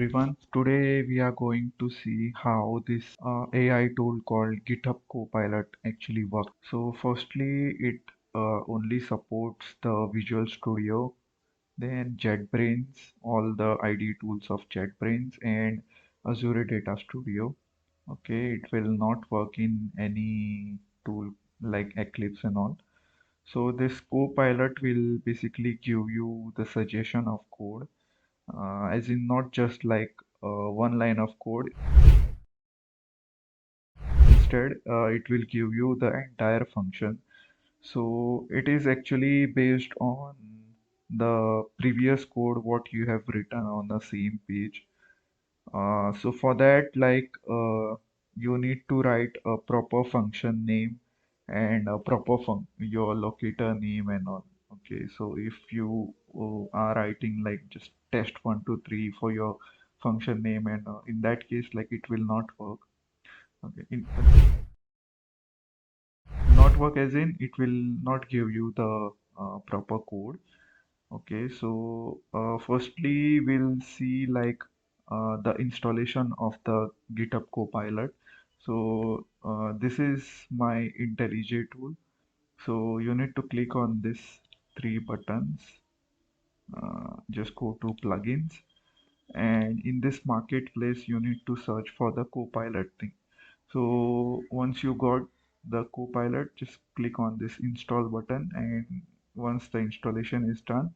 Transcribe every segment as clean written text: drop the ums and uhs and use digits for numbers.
everyone. Today we are going to see how this AI tool called GitHub Copilot actually works. So firstly, it only supports the Visual Studio, then JetBrains, all the IDE tools of JetBrains and Azure Data Studio. Okay, it will not work in any tool like Eclipse and all. So this Copilot will basically give you the suggestion of code as in not just like one line of code. Instead, it will give you the entire function. So it is actually based on the previous code what you have written on the same page. So for that, you need to write a proper function name and a proper your locator name and all. Okay, so if you are writing like just test123 for your function name and in that case, like it will not work. Okay, not work as in it will not give you the proper code. Okay, so firstly, we'll see the installation of the GitHub Copilot. So this is my IntelliJ tool. So you need to click on this three buttons. Just go to plugins, and in this marketplace, you need to search for the Copilot thing. So once you got the Copilot, just click on this install button, and once the installation is done,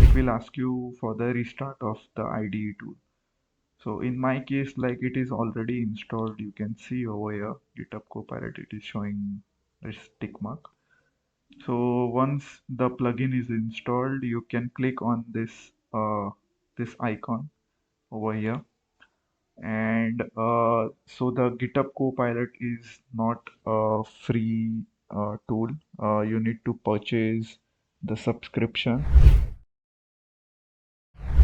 it will ask you for the restart of the IDE tool. So in my case, like it is already installed, you can see over here, GitHub Copilot, it is showing this tick mark. So once the plugin is installed, you can click on this icon over here. And so the GitHub Copilot is not a free tool. You need to purchase the subscription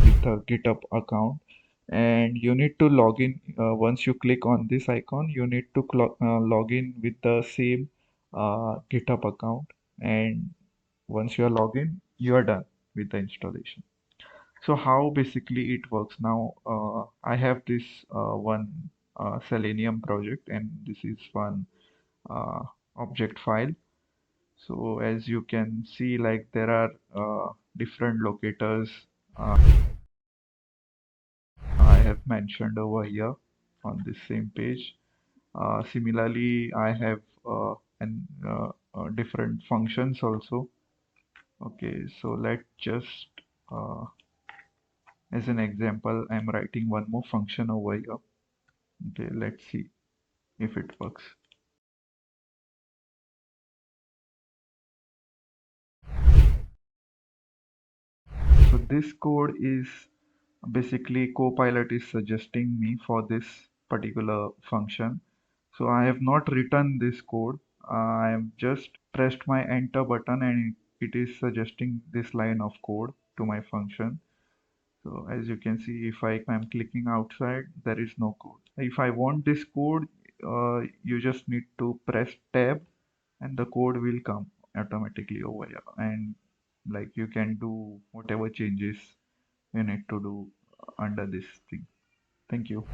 with a GitHub account, and you need to log in. Once you click on this icon, you need to log in with the same GitHub account, and once you are logged in, you are done with the installation. So how basically it works now, I have this one Selenium project, and this is one uh, object file. So as you can see, like there are different locators I have mentioned over here on this same page. Similarly, I have different functions also. Okay, so let's just as an example, I'm writing one more function over here. Okay, let's see if it works. So this code is basically Copilot is suggesting me for this particular function. So I have not written this code. I have just pressed my enter button and it is suggesting this line of code to my function. So as you can see, if I am clicking outside, there is no code. If I want this code, you just need to press tab and the code will come automatically over here. And like you can do whatever changes you need to do under this thing. Thank you.